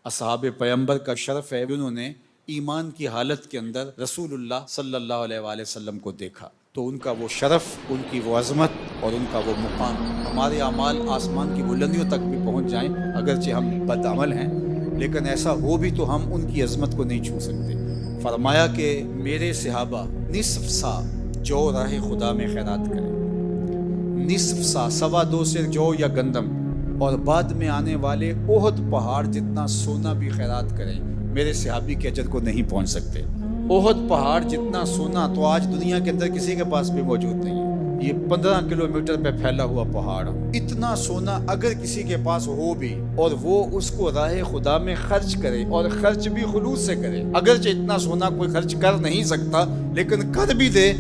اصحاب پیغمبر کا شرف ہے، انہوں نے ایمان کی حالت کے اندر رسول اللہ صلی اللہ علیہ وآلہ وسلم کو دیکھا، تو ان کا وہ شرف، ان کی وہ عظمت اور ان کا وہ مقام، ہمارے اعمال آسمان کی بلندیوں تک بھی پہنچ جائیں، اگرچہ ہم بد عمل ہیں، لیکن ایسا ہو بھی تو ہم ان کی عظمت کو نہیں چھو سکتے۔ فرمایا کہ میرے صحابہ نصف سا جو راہ خدا میں خیرات کریں، نصف سا، 2.25 سیر جو یا گندم، اور بعد میں آنے والے احد پہاڑ جتنا سونا بھی خیرات کریں، میرے صحابی کے اجر کو نہیں پہنچ سکتے۔ احد پہاڑ جتنا سونا تو آج دنیا کے اندر کسی کے پاس بھی موجود نہیں ہے، یہ 15 کلومیٹر پہ پھیلا ہوا پہاڑ، اتنا سونا اگر کسی کے پاس ہو بھی اور وہ اس کو راہ خدا میں خرچ کرے، اور خرچ بھی خلوص سے کرے، اگرچہ اتنا سونا کوئی خرچ کر نہیں سکتا لیکن کر بھی دے،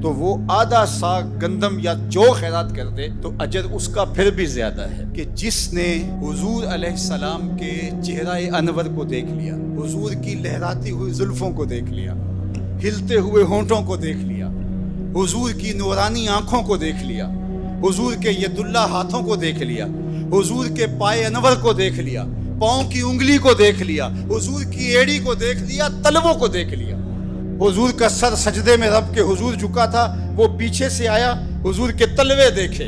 تو وہ آدھا سا گندم یا جو خیرات کر دے تو اجر اس کا پھر بھی زیادہ ہے کہ جس نے حضور علیہ السلام کے چہرہ انور کو دیکھ لیا، حضور کی لہراتی ہوئی زلفوں کو دیکھ لیا، ہلتے ہوئے ہونٹوں کو دیکھ لیا، حضور کی نورانی آنکھوں کو دیکھ لیا، حضور کے ید اللہ ہاتھوں کو دیکھ لیا، حضور کے پائے انور کو دیکھ لیا، پاؤں کی انگلی کو دیکھ لیا، حضور کی ایڑی کو دیکھ لیا، تلووں کو دیکھ لیا، حضور کا سر سجدے میں رب کے حضور جھکا تھا، وہ پیچھے سے آیا، حضور کے تلوے دیکھے،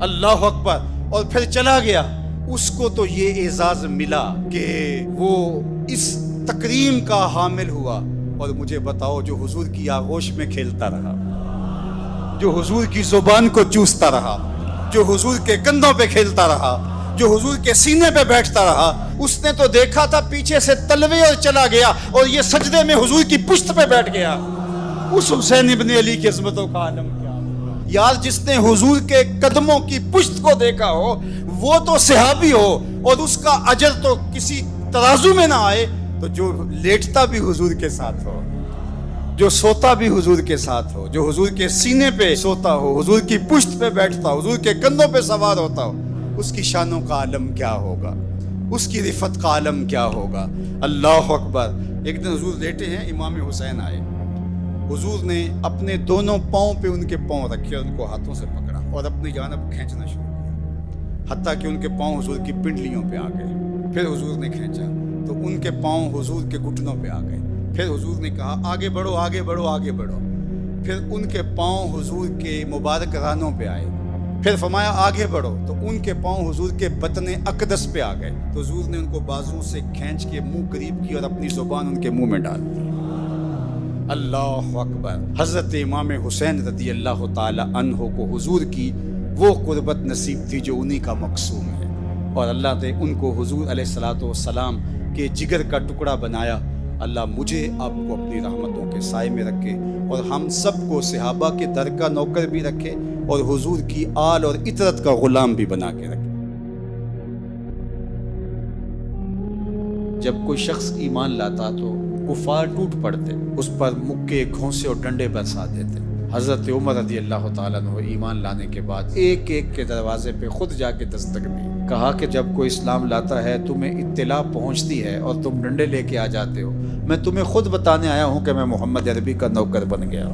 اللہ اکبر، اور پھر چلا گیا۔ اس کو تو یہ اعزاز ملا کہ وہ اس تکریم کا حامل ہوا، اور مجھے بتاؤ جو حضور کی آغوش میں کھیلتا رہا، جو حضور کی زبان کو چوستا رہا، جو حضور کے کندھوں پہ کھیلتا رہا، جو حضور کے سینے پہ بیٹھتا رہا، اس نے تو دیکھا تھا پیچھے سے تلوے اور چلا گیا، اور یہ سجدے میں حضور کی پشت پہ بیٹھ گیا۔ اس حسین ابن علی کی عظمتوں کا عالم کیا یار، جس نے حضور کے قدموں کی پشت کو دیکھا ہو وہ تو صحابی ہو، اور اس کا اجر تو کسی ترازو میں نہ آئے، تو جو لیٹتا بھی حضور کے ساتھ ہو، جو سوتا بھی حضور کے ساتھ ہو، جو حضور کے سینے پہ سوتا ہو، حضور کی پشت پہ بیٹھتا ہو، حضور کے کندھوں پہ سوار ہوتا ہو، اس کی شانوں کا عالم کیا ہوگا، اس کی رفت کا عالم کیا ہوگا۔ اللہ اکبر۔ ایک دن حضور لیٹے ہیں، امام حسین آئے، حضور نے اپنے دونوں پاؤں پہ ان کے پاؤں رکھے اور ان کو ہاتھوں سے پکڑا اور اپنی جانب کھینچنا شروع کیا، حتیٰ کہ ان کے پاؤں حضور کی پنڈلیوں پہ آ گئے۔ پھر حضور نے کھینچا تو ان کے پاؤں حضور کے گھٹنوں پہ آ گئے۔ پھر حضور نے کہا آگے بڑھو، آگے بڑھو، آگے بڑھو۔ پھر ان کے پاؤں حضور کے مبارک رانوں پہ آئے۔ پھر فرمایا آگے بڑھو، تو ان کے پاؤں حضور کے بطن اقدس پہ آ گئے، تو حضور نے ان کو بازوں سے کھینچ کے منہ قریب کی اور اپنی زبان ان کے منہ میں ڈال دی۔ اللہ اکبر۔ حضرت امام حسین رضی اللہ تعالی عنہ کو حضور کی وہ قربت نصیب تھی جو انہی کا مقصوم ہے، اور اللہ نے ان کو حضور علیہ الصلوۃ والسلام کے جگر کا ٹکڑا بنایا۔ اللہ مجھے آپ کو اپنی رحمتوں کے سائے میں رکھے، اور ہم سب کو صحابہ کے در کا نوکر بھی رکھے، اور حضور کی آل اور اطرت کا غلام بھی بنا کے رکھے۔ جب کوئی شخص ایمان لاتا تو کفار ٹوٹ پڑتے، اس پر مکے، گھونسے اور ڈنڈے برسا دیتے۔ حضرت عمر رضی اللہ تعالیٰ عنہ ایمان لانے کے بعد ایک ایک کے دروازے پہ خود جا کے دستک دی، کہا کہ جب کوئی اسلام لاتا ہے تمہیں اطلاع پہنچتی ہے اور تم ڈنڈے لے کے آ جاتے ہو، میں تمہیں خود بتانے آیا ہوں کہ میں محمد عربی کا نوکر بن گیا۔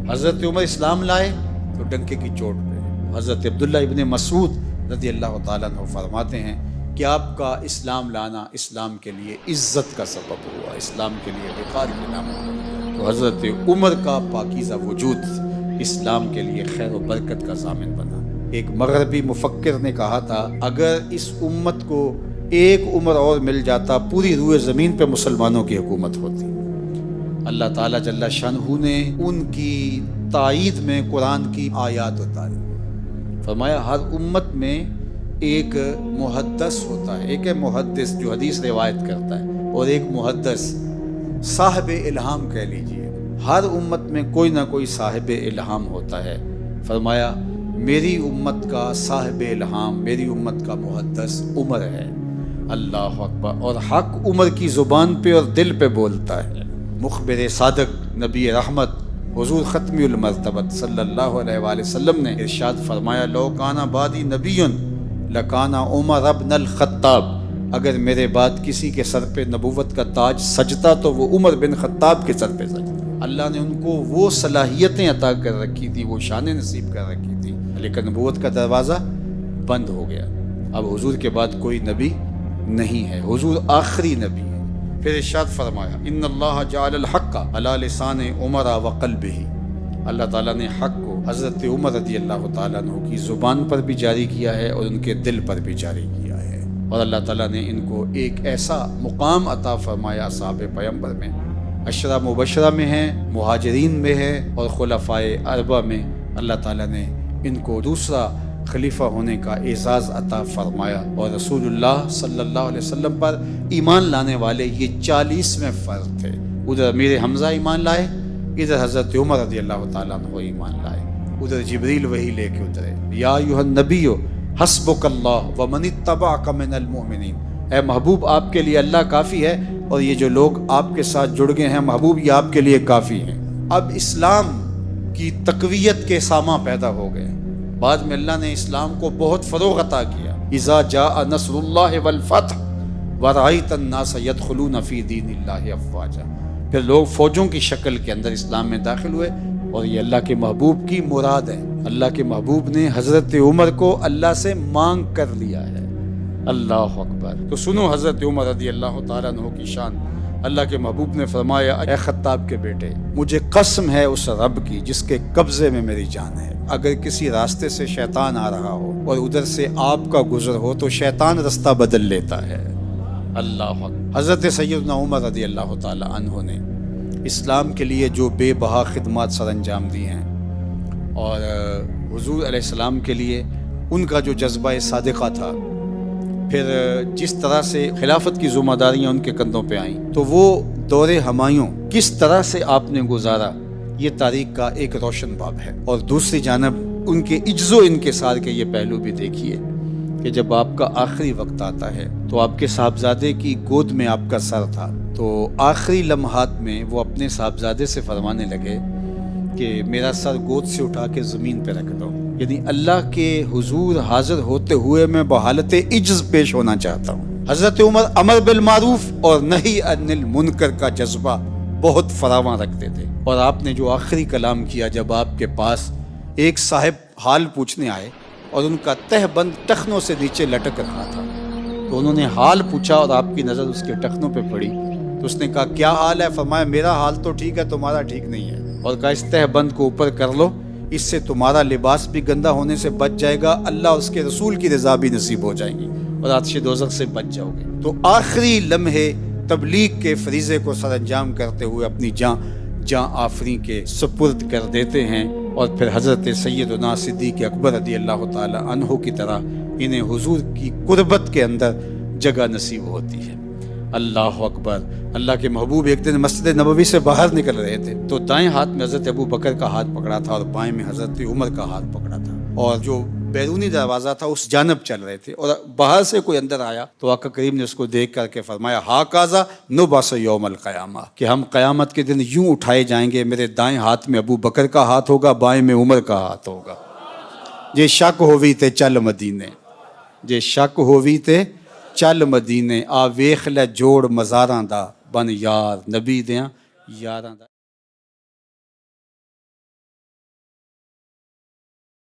حضرت عمر اسلام لائے تو ڈنکے کی چوٹ پہ۔ حضرت عبداللہ ابن مسعود رضی اللہ تعالیٰ عنہ فرماتے ہیں کہ آپ کا اسلام لانا اسلام کے لیے عزت کا سبب ہوا، اسلام کے لیے وقار کی نعمت بن گیا۔ تو حضرت عمر کا پاکیزہ وجود اسلام کے لیے خیر و برکت کا ضامن بنا۔ ایک مغربی مفکر نے کہا تھا اگر اس امت کو ایک عمر اور مل جاتا پوری روئے زمین پہ مسلمانوں کی حکومت ہوتی۔ اللہ تعالیٰ جل شانہ نے ان کی تائید میں قرآن کی آیات اتاری، فرمایا ہر امت میں ایک محدث ہوتا ہے، ایک ہے محدث جو حدیث روایت کرتا ہے، اور ایک محدث صاحب الہام کہہ لیجئے۔ ہر امت میں کوئی نہ کوئی صاحب الہام ہوتا ہے۔ فرمایا میری امت کا صاحب الہام، میری امت کا محدث عمر ہے۔ اللہ اکبر۔ اور حق عمر کی زبان پہ اور دل پہ بولتا ہے۔ مخبر صادق، نبی رحمت، حضور ختمی المرتبت صلی اللہ علیہ وآلہ وسلم نے ارشاد فرمایا لو کانا بعدی نبی لکانا عمر ابن الخطاب، اگر میرے بعد کسی کے سر پہ نبوت کا تاج سجتا تو وہ عمر بن خطاب کے سر پہ سجتا۔ اللہ نے ان کو وہ صلاحیتیں عطا کر رکھی تھی، وہ شانیں نصیب کر رکھی تھی، لیکن نبوت کا دروازہ بند ہو گیا۔ اب حضور کے بعد کوئی نبی نہیں ہے، حضور آخری نبی ہے۔ پھر ارشاد فرمایا ان اللہ جعل الحق علی لسان عمر وقلبہ، اللہ تعالیٰ نے حق کو حضرت عمر رضی اللہ تعالیٰ عنہ کی زبان پر بھی جاری کیا ہے اور ان کے دل پر بھی جاری کیا ہے، اور اللہ تعالیٰ نے ان کو ایک ایسا مقام عطا فرمایا اصحاب پیغمبر میں، عشرہ مبشرہ میں ہیں، مہاجرین میں ہے، اور خلفائے اربعہ میں اللہ تعالیٰ نے ان کو دوسرا خلیفہ ہونے کا اعزاز عطا فرمایا، اور رسول اللہ صلی اللہ علیہ وسلم پر ایمان لانے والے یہ 40ویں فرد تھے۔ ادھر امیر حمزہ ایمان لائے، ادھر حضرت عمر رضی اللہ تعالیٰ عنہ ایمان لائے، ادھر جبریل وحی لے کے اترے، یا ایھا النبی حسبک اللہ ومن اتبعک من المؤمنین، اے محبوب آپ کے لیے اللہ کافی ہے، اور یہ جو لوگ آپ کے ساتھ جڑ گئے ہیں محبوب یہ آپ کے لیے کافی ہیں۔ اب اسلام کی تقویت کے ساماں پیدا ہو گئے، بعد میں اللہ نے اسلام کو بہت فروغ عطا کیا، اذا جاء نصر اللہ والفتح ورأیت الناس یدخلون فی دین اللہ افواجا، پھر لوگ فوجوں کی شکل کے اندر اسلام میں داخل ہوئے، اور یہ اللہ کے محبوب کی مراد ہے۔ اللہ کے محبوب نے حضرت عمر کو اللہ سے مانگ کر لیا ہے، اللہ اکبر۔ تو سنو حضرت عمر رضی اللہ تعالیٰ عنہ کی شان۔ اللہ کے محبوب نے فرمایا اے خطاب کے بیٹے، مجھے قسم ہے اس رب کی جس کے قبضے میں میری جان ہے، اگر کسی راستے سے شیطان آ رہا ہو اور ادھر سے آپ کا گزر ہو تو شیطان رستہ بدل لیتا ہے، اللہ اکبر۔ حضرت سیدنا عمر رضی اللہ تعالیٰ عنہ نے اسلام کے لیے جو بے بہا خدمات سر انجام دی ہیں، اور حضور علیہ السلام کے لیے ان کا جو جذبہ صادقہ تھا، پھر جس طرح سے خلافت کی ذمہ داریاں ان کے کندھوں پہ آئیں، تو وہ دور ہمایوں کس طرح سے آپ نے گزارا، یہ تاریخ کا ایک روشن باب ہے۔ اور دوسری جانب ان کے عجز و انکسار کے یہ پہلو بھی دیکھیے کہ جب آپ کا آخری وقت آتا ہے تو آپ کے صاحبزادے کی گود میں آپ کا سر تھا، تو آخری لمحات میں وہ اپنے صاحبزادے سے فرمانے لگے کہ میرا سر گود سے اٹھا کے زمین پہ رکھ دو، یعنی اللہ کے حضور حاضر ہوتے ہوئے میں بحالت عجز پیش ہونا چاہتا ہوں۔ حضرت عمر امر بالمعروف اور نہی عن المنکر کا جذبہ بہت فراواں رکھتے تھے، اور آپ نے جو آخری کلام کیا جب آپ کے پاس ایک صاحب حال پوچھنے آئے اور ان کا تہ بند ٹخنوں سے نیچے لٹک رہا تھا، تو انہوں نے حال پوچھا اور آپ کی نظر اس کے ٹخنوں پہ پڑی، تو اس نے کہا کیا حال ہے؟ فرمایا میرا حال تو ٹھیک ہے، تمہارا ٹھیک نہیں ہے، اور کہا اس تہ بند کو اوپر کر لو، اس سے تمہارا لباس بھی گندا ہونے سے بچ جائے گا، اللہ اس کے رسول کی رضا بھی نصیب ہو جائیں گی، اور آتش دوزخ سے بچ جاؤ گے۔ تو آخری لمحے تبلیغ کے فریضے کو سر انجام کرتے ہوئے اپنی جاں آفریں کے سپرد کر دیتے ہیں، اور پھر حضرت سیدنا صدیق اکبر رضی اللہ تعالی عنہ کی طرح انہیں حضور کی قربت کے اندر جگہ نصیب ہوتی ہے۔ اللہ اکبر۔ اللہ کے محبوب ایک دن مسجد نبوی سے باہر نکل رہے تھے، تو دائیں ہاتھ میں حضرت ابو بکر کا ہاتھ پکڑا تھا اور بائیں میں حضرت عمر کا ہاتھ پکڑا تھا، اور جو بیرونی دروازہ تھا اس جانب چل رہے تھے، اور باہر سے کوئی اندر آیا تو آقا کریم نے اس کو دیکھ کر کے فرمایا ہاکذا نبعث یوم القیامہ، کہ ہم قیامت کے دن یوں اٹھائے جائیں گے، میرے دائیں ہاتھ میں ابو بکر کا ہاتھ ہوگا، بائیں میں عمر کا ہاتھ ہوگا۔ جے شک ہووی تے چل مدینے، جے شک ہووی تے چل مدینے، آ ویخ لے جوڑ مزاراں دا، بن یار نبی دیاں یاراں دا۔